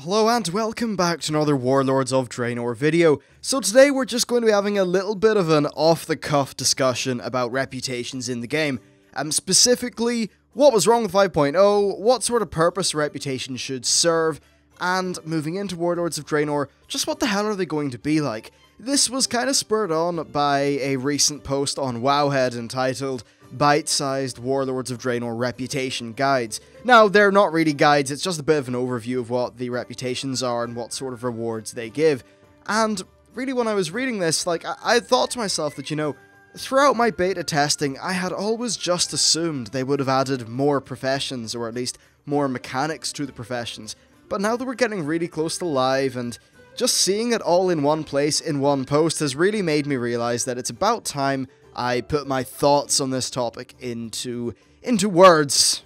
Hello and welcome back to another Warlords of Draenor video. So today we're just going to be having a little bit of an off-the-cuff discussion about reputations in the game. Specifically, what was wrong with 5.0, what sort of purpose a reputation should serve, and moving into Warlords of Draenor, just what the hell are they going to be like? This was kind of spurred on by a recent post on Wowhead entitled Bite-sized Warlords of Draenor Reputation Guides. Now, they're not really guides, it's just a bit of an overview of what the reputations are and what sort of rewards they give. And really when I was reading this, I thought to myself that, throughout my beta testing, I had always just assumed they would have added more professions, or at least more mechanics to the professions. But now that we're getting really close to live, and just seeing it all in one place, in one post, has really made me realize that it's about time I put my thoughts on this topic into words.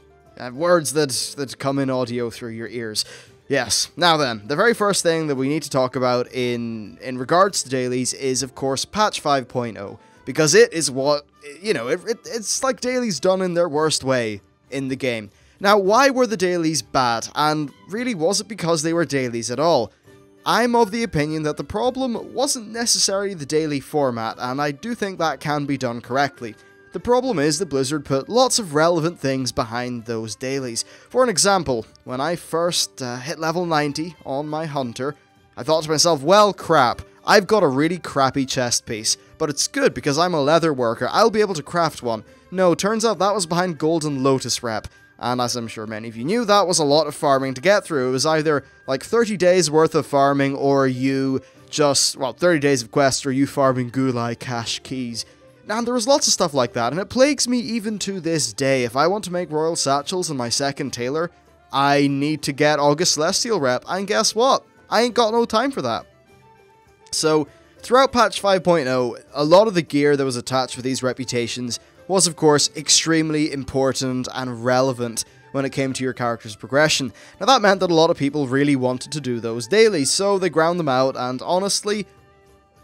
Words that come in audio through your ears. Yes. Now then, the very first thing that we need to talk about in regards to dailies is, of course, patch 5.0. Because it is what, it's like dailies done in their worst way in the game. Now, why were the dailies bad? And really, was it because they were dailies at all? I'm of the opinion that the problem wasn't necessarily the daily format, and I do think that can be done correctly. The problem is that Blizzard put lots of relevant things behind those dailies. For an example, when I first hit level 90 on my hunter, I thought to myself, well, crap, I've got a really crappy chest piece, but it's good because I'm a leather worker, I'll be able to craft one. No, turns out that was behind Golden Lotus rep. And as I'm sure many of you knew, that was a lot of farming to get through. It was either like 30 days worth of farming, or you just, 30 days of quests, or you farming Gulai cache keys. And there was lots of stuff like that, and it plagues me even to this day. If I want to make royal satchels in my second tailor, I need to get August Celestial rep, and guess what? I ain't got no time for that. So, throughout patch 5.0, a lot of the gear that was attached with these reputations was, of course, extremely important and relevant when it came to your character's progression. Now, that meant that a lot of people really wanted to do those dailies, so they ground them out, and honestly,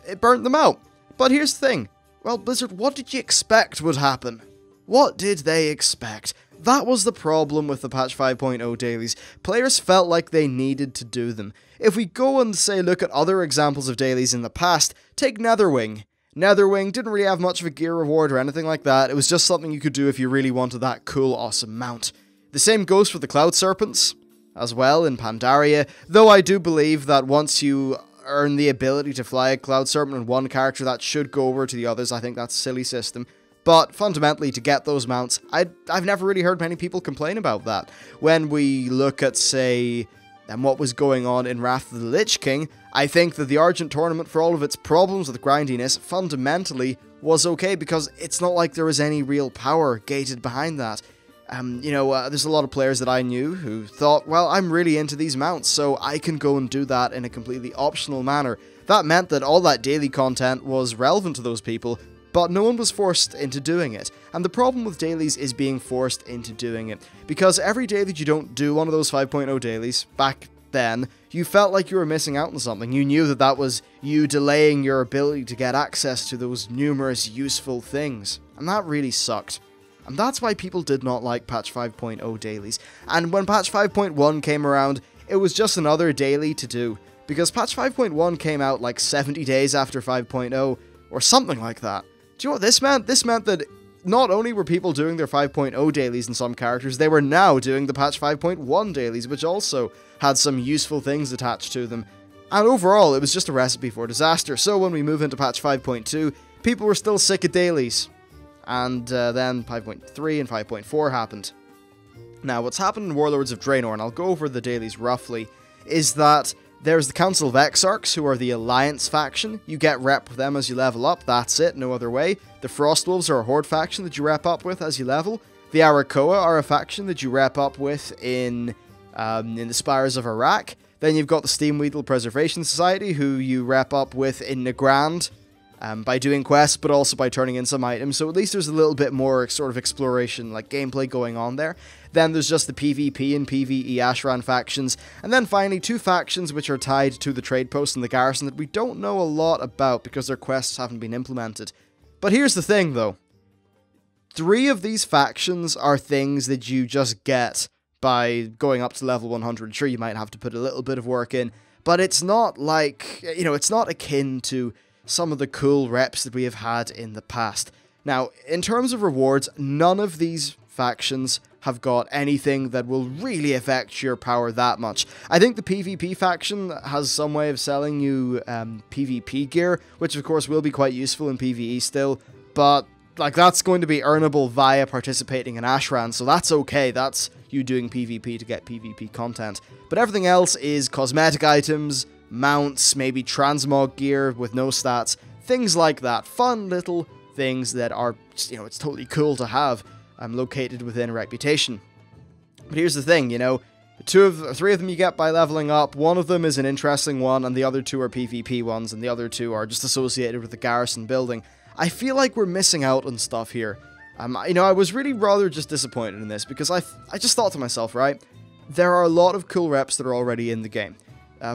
it burnt them out. But here's the thing. Well, Blizzard, what did you expect would happen? What did they expect? That was the problem with the patch 5.0 dailies. Players felt like they needed to do them. If we go and, say, look at other examples of dailies in the past, take Netherwing. Netherwing didn't really have much of a gear reward or anything like that. It was just something you could do if you really wanted that cool, awesome mount. The same goes for the Cloud Serpents as well in Pandaria, though I do believe that once you earn the ability to fly a Cloud Serpent in one character, that should go over to the others. I think that's a silly system. But fundamentally, to get those mounts, I've never really heard many people complain about that. When we look at, say, what was going on in Wrath of the Lich King, I think that the Argent Tournament, for all of its problems with grindiness, fundamentally was okay, because it's not like there was any real power gated behind that. There's a lot of players that I knew who thought, well, I'm really into these mounts, so I can go and do that in a completely optional manner. That meant that all that daily content was relevant to those people, but no one was forced into doing it. And the problem with dailies is being forced into doing it, because every day that you don't do one of those 5.0 dailies, back then, you felt like you were missing out on something. You knew that that was you delaying your ability to get access to those numerous useful things. And that really sucked. And that's why people did not like patch 5.0 dailies. And when patch 5.1 came around, it was just another daily to do. Because patch 5.1 came out like 70 days after 5.0, or something like that. Do you know what this meant? This meant that not only were people doing their 5.0 dailies in some characters, they were now doing the patch 5.1 dailies, which also had some useful things attached to them. And overall, it was just a recipe for disaster. So when we move into patch 5.2, people were still sick of dailies. And then 5.3 and 5.4 happened. Now, what's happened in Warlords of Draenor, and I'll go over the dailies roughly, is that there's the Council of Exarchs, who are the Alliance faction. You get rep with them as you level up, that's it, no other way. The Frostwolves are a Horde faction that you rep up with as you level. The Arakoa are a faction that you rep up with in the Spires of Iraq. Then you've got the Steamweedle Preservation Society, who you rep up with in Nagrand, by doing quests, but also by turning in some items, so at least there's a little bit more sort of exploration, like gameplay going on there. Then there's just the PvP and PvE Ashran factions, and then finally two factions which are tied to the trade post and the garrison that we don't know a lot about because their quests haven't been implemented. But here's the thing though, 3 of these factions are things that you just get by going up to level 100. Sure, you might have to put a little bit of work in, but it's not like, you know, it's not akin to some of the cool reps that we have had in the past. Now, in terms of rewards, none of these factions have got anything that will really affect your power that much. I think the PvP faction has some way of selling you PvP gear, which of course will be quite useful in PvE still, but like that's going to be earnable via participating in Ashran, so that's okay, that's you doing PvP to get PvP content. But everything else is cosmetic items, mounts, maybe transmog gear with no stats, things like that. Fun little things that are, you know, it's totally cool to have. Located within Reputation. But here's the thing, you know, three of them you get by leveling up, one of them is an interesting one, and the other two are PvP ones, and the other two are just associated with the garrison building. I feel like we're missing out on stuff here. You know, I was really rather just disappointed in this, because I just thought to myself, right, there are a lot of cool reps that are already in the game.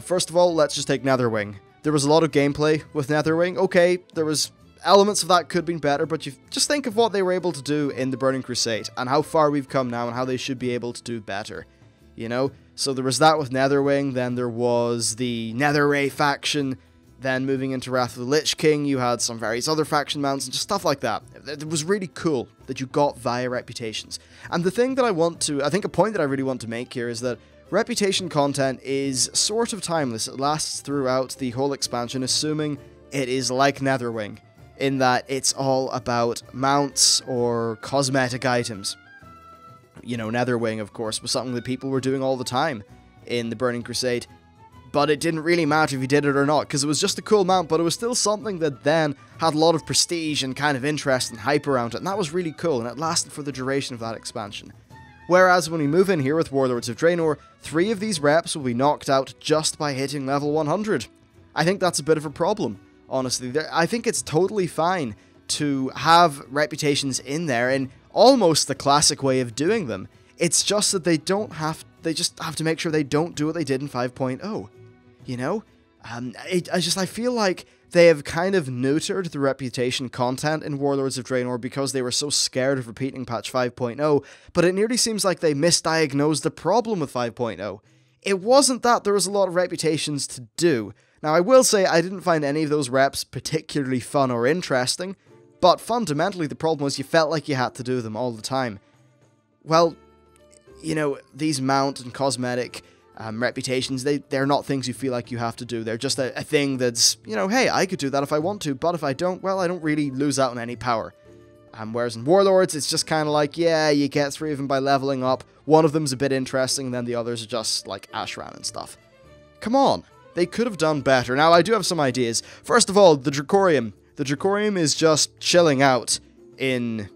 First of all, let's just take Netherwing. There was a lot of gameplay with Netherwing. Okay, there was elements of that could have been better, but you just think of what they were able to do in the Burning Crusade, and how far we've come now, and how they should be able to do better, you know? So there was that with Netherwing, then there was the Netherray faction, then moving into Wrath of the Lich King, you had some various other faction mounts, and just stuff like that. It was really cool that you got via reputations. And the thing that I think a point that I really want to make here is that reputation content is sort of timeless. It lasts throughout the whole expansion, assuming it is like Netherwing, in that it's all about mounts or cosmetic items. You know, Netherwing, of course, was something that people were doing all the time in the Burning Crusade, but it didn't really matter if you did it or not, because it was just a cool mount, but it was still something that then had a lot of prestige and kind of interest and hype around it, and that was really cool, and it lasted for the duration of that expansion. Whereas when we move in here with Warlords of Draenor, 3 of these reps will be knocked out just by hitting level 100. I think that's a bit of a problem. Honestly, I think it's totally fine to have reputations in there in almost the classic way of doing them. It's just that they just have to make sure they don't do what they did in 5.0. You know? I feel like they have kind of neutered the reputation content in Warlords of Draenor because they were so scared of repeating patch 5.0, but it nearly seems like they misdiagnosed the problem with 5.0. It wasn't that there was a lot of reputations to do. Now, I will say I didn't find any of those reps particularly fun or interesting, but fundamentally the problem was you felt like you had to do them all the time. Well, you know, these mount and cosmetic reputations, they're not things you feel like you have to do. They're just a thing that's, you know, hey, I could do that if I want to, but if I don't, well, I don't really lose out on any power. Whereas in Warlords, it's just kind of like, yeah, you get 3 of them by leveling up, one of them's a bit interesting, and then the others are just like Ashran and stuff. Come on! They could have done better. Now, I do have some ideas. First of all, the Dracorium. The Dracorium is just chilling out in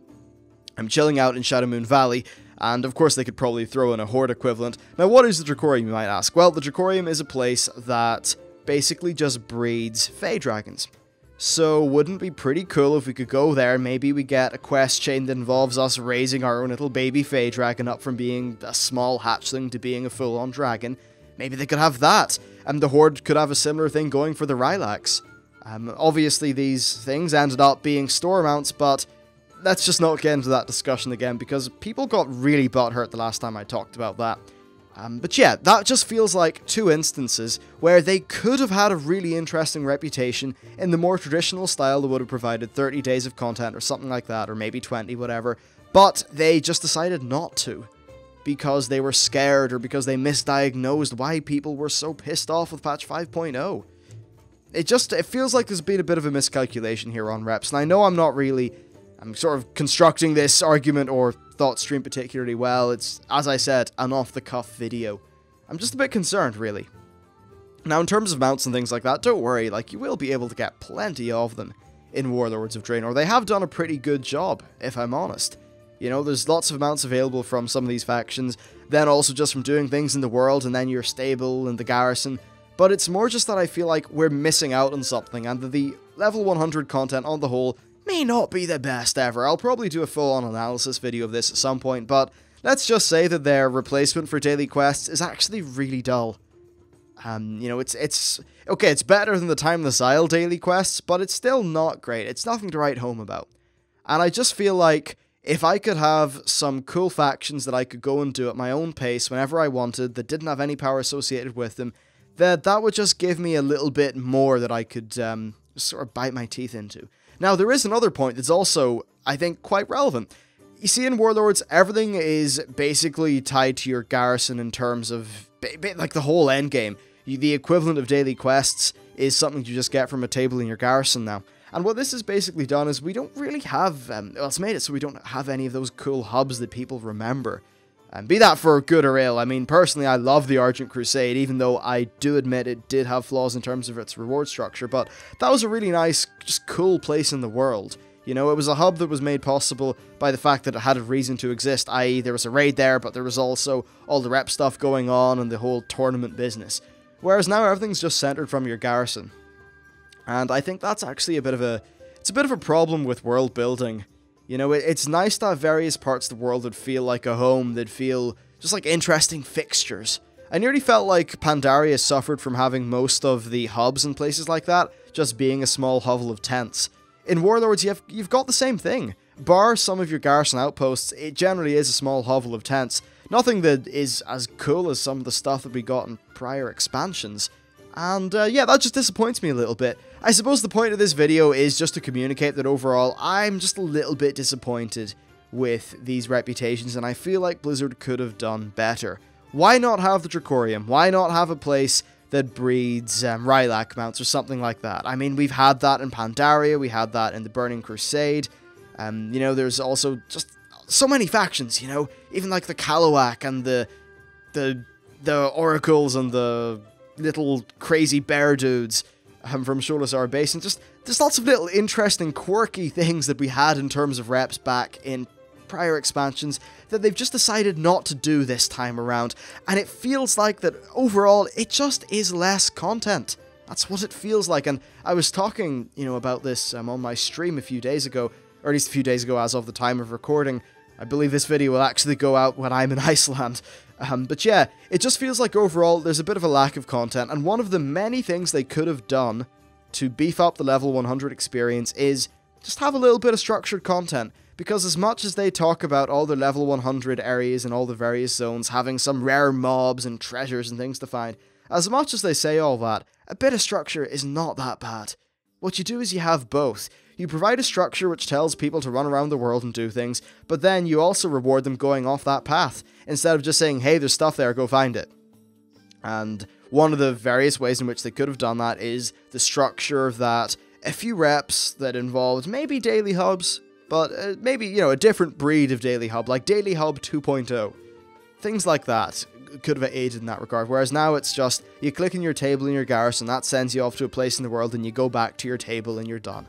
Shadowmoon Valley, and of course they could probably throw in a Horde equivalent. Now, what is the Dracorium, you might ask? Well, the Dracorium is a place that basically just breeds Fey Dragons. So, wouldn't it be pretty cool if we could go there, maybe we get a quest chain that involves us raising our own little baby Fey Dragon up from being a small hatchling to being a full-on dragon. Maybe they could have that, and the Horde could have a similar thing going for the Rylax. Obviously, these things ended up being store mounts, but let's just not get into that discussion again, because people got really butthurt the last time I talked about that. But yeah, that just feels like 2 instances where they could have had a really interesting reputation in the more traditional style that would have provided 30 days of content or something like that, or maybe 20, whatever, but they just decided not to, because they were scared or because they misdiagnosed why people were so pissed off with patch 5.0. It feels like there's been a bit of a miscalculation here on reps, and I know I'm sort of constructing this argument or thought stream particularly well. It's, as I said, an off-the-cuff video. I'm just a bit concerned, really. Now, in terms of mounts and things like that, don't worry, like, you will be able to get plenty of them in Warlords of Draenor. They have done a pretty good job, if I'm honest. You know, there's lots of mounts available from some of these factions, then also just from doing things in the world, and then your stable and the garrison. But it's more just that I feel like we're missing out on something, and that the level 100 content on the whole may not be the best ever. I'll probably do a full-on analysis video of this at some point, but let's just say that their replacement for daily quests is actually really dull. You know, it's okay, it's better than the Timeless Isle daily quests, but it's still not great. It's nothing to write home about. And I just feel like If I could have some cool factions that I could go and do at my own pace whenever I wanted, that didn't have any power associated with them, that would just give me a little bit more that I could sort of bite my teeth into. Now, there is another point that's also, I think, quite relevant. You see, in Warlords, everything is basically tied to your garrison in terms of, like, the whole endgame. The equivalent of daily quests is something you just get from a table in your garrison now. And what this has basically done is we don't really have, well, it's made it so we don't have any of those cool hubs that people remember. And be that for good or ill, I mean, personally, I love the Argent Crusade, even though I do admit it did have flaws in terms of its reward structure, but that was a really nice, just cool place in the world. You know, it was a hub that was made possible by the fact that it had a reason to exist, i.e. there was a raid there, but there was also all the rep stuff going on and the whole tournament business. Whereas now everything's just centered from your garrison. And I think that's actually a bit of a problem with world building. You know, it's nice to have various parts of the world that feel like a home, that feel just like interesting fixtures. I nearly felt like Pandaria suffered from having most of the hubs and places like that just being a small hovel of tents. In Warlords, you've got the same thing. Bar some of your garrison outposts, it generally is a small hovel of tents. Nothing that is as cool as some of the stuff that we got in prior expansions. And yeah, that just disappoints me a little bit. I suppose the point of this video is just to communicate that overall, I'm just a little bit disappointed with these reputations, and I feel like Blizzard could have done better. Why not have the Dracorium? Why not have a place that breeds Rylak mounts or something like that? I mean, we've had that in Pandaria, we had that in the Burning Crusade. You know, there's also just so many factions, you know? Even like the Kalawak and the Oracles and the little crazy bear dudes from Sholazar Basin. Just there's lots of little interesting, quirky things that we had in terms of reps back in prior expansions that they've just decided not to do this time around. And it feels like that overall, it just is less content. That's what it feels like. And I was talking, you know, about this on my stream a few days ago, or at least a few days ago as of the time of recording. I believe this video will actually go out when I'm in Iceland. But yeah, it just feels like overall there's a bit of a lack of content, and one of the many things they could have done to beef up the level 100 experience is just have a little bit of structured content, because as much as they talk about all the level 100 areas and all the various zones having some rare mobs and treasures and things to find, as much as they say all that, a bit of structure is not that bad. What you do is you have both. You provide a structure which tells people to run around the world and do things, but then you also reward them going off that path, instead of just saying, hey, there's stuff there, go find it. And one of the various ways in which they could have done that is the structure of that, a few reps that involved maybe daily hubs, but maybe, you know, a different breed of daily hub, like Daily Hub 2.0. Things like that could have aided in that regard, whereas now it's just, you click in your table in your garrison, that sends you off to a place in the world, and you go back to your table and you're done.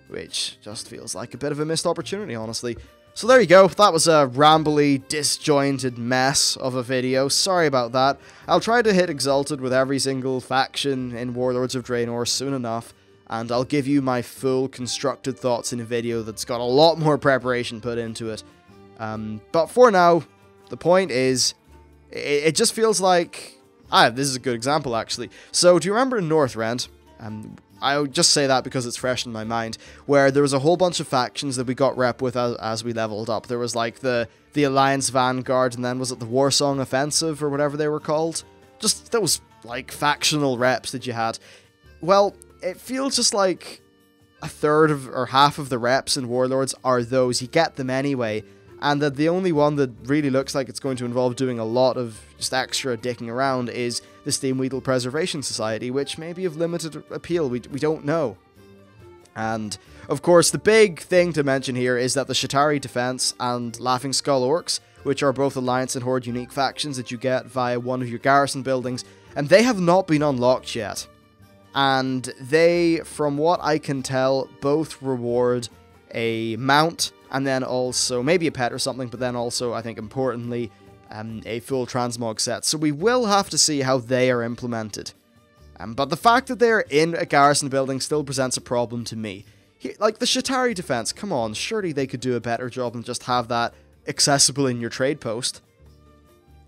Which just feels like a bit of a missed opportunity, honestly. So there you go, that was a rambly, disjointed mess of a video, sorry about that. I'll try to hit Exalted with every single faction in Warlords of Draenor soon enough, and I'll give you my full constructed thoughts in a video that's got a lot more preparation put into it. But for now, the point is, it just feels like... this is a good example, actually. So, do you remember in Northrend? I'll just say that because it's fresh in my mind, where there was a whole bunch of factions that we got rep with as we leveled up. There was like the Alliance Vanguard, and then was it the Warsong Offensive, or whatever they were called? Just those, like, factional reps that you had. Well, it feels just like a third of, or half of the reps in Warlords are those. You get them anyway, and that the only one that really looks like it's going to involve doing a lot of just extra dicking around is the Steamweedle Preservation Society, which may be of limited appeal, we don't know. And, of course, the big thing to mention here is that the Sha'tari Defense and Laughing Skull Orcs, which are both Alliance and Horde unique factions that you get via one of your garrison buildings, and they have not been unlocked yet. And they, from what I can tell, both reward a mount, and then also, maybe a pet or something, but then also, I think importantly, a full transmog set. So we will have to see how they are implemented. But the fact that they're in a garrison building still presents a problem to me. Like the Sha'tari Defense, come on, surely they could do a better job than just have that accessible in your trade post.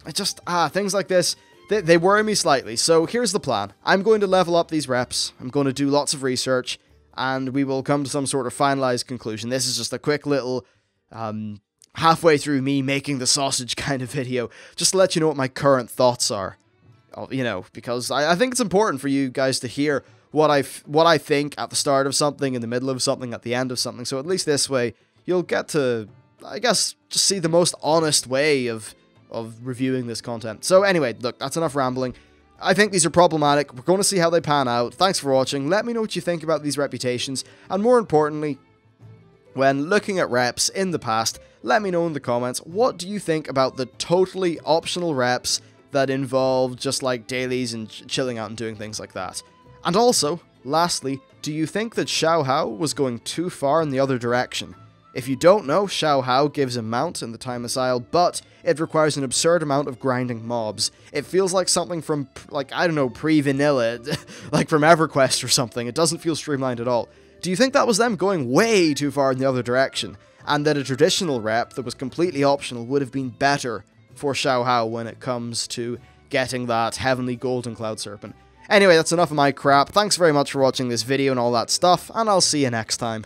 Things like this, they worry me slightly. So here's the plan. I'm going to level up these reps, I'm going to do lots of research, and we will come to some sort of finalized conclusion. This is just a quick little halfway through me making the sausage kind of video, just to let you know what my current thoughts are. You know, because I think it's important for you guys to hear what I think at the start of something, in the middle of something, at the end of something, so at least this way, you'll get to, I guess, just see the most honest way of reviewing this content. So anyway, look, that's enough rambling. I think these are problematic. We're going to see how they pan out. Thanks for watching. Let me know what you think about these reputations, and more importantly, when looking at reps in the past, let me know in the comments, what do you think about the totally optional reps that involve just like dailies and chilling out and doing things like that? And also, lastly, do you think that Xiao Hao was going too far in the other direction? If you don't know, Xiao Hao gives a mount in the Timeless Isle, but it requires an absurd amount of grinding mobs. It feels like something from, like, I don't know, pre-vanilla, like from EverQuest or something. It doesn't feel streamlined at all. Do you think that was them going way too far in the other direction, and that a traditional rep that was completely optional would have been better for Xiao Hao when it comes to getting that heavenly golden cloud serpent? Anyway, that's enough of my crap. Thanks very much for watching this video and all that stuff, and I'll see you next time.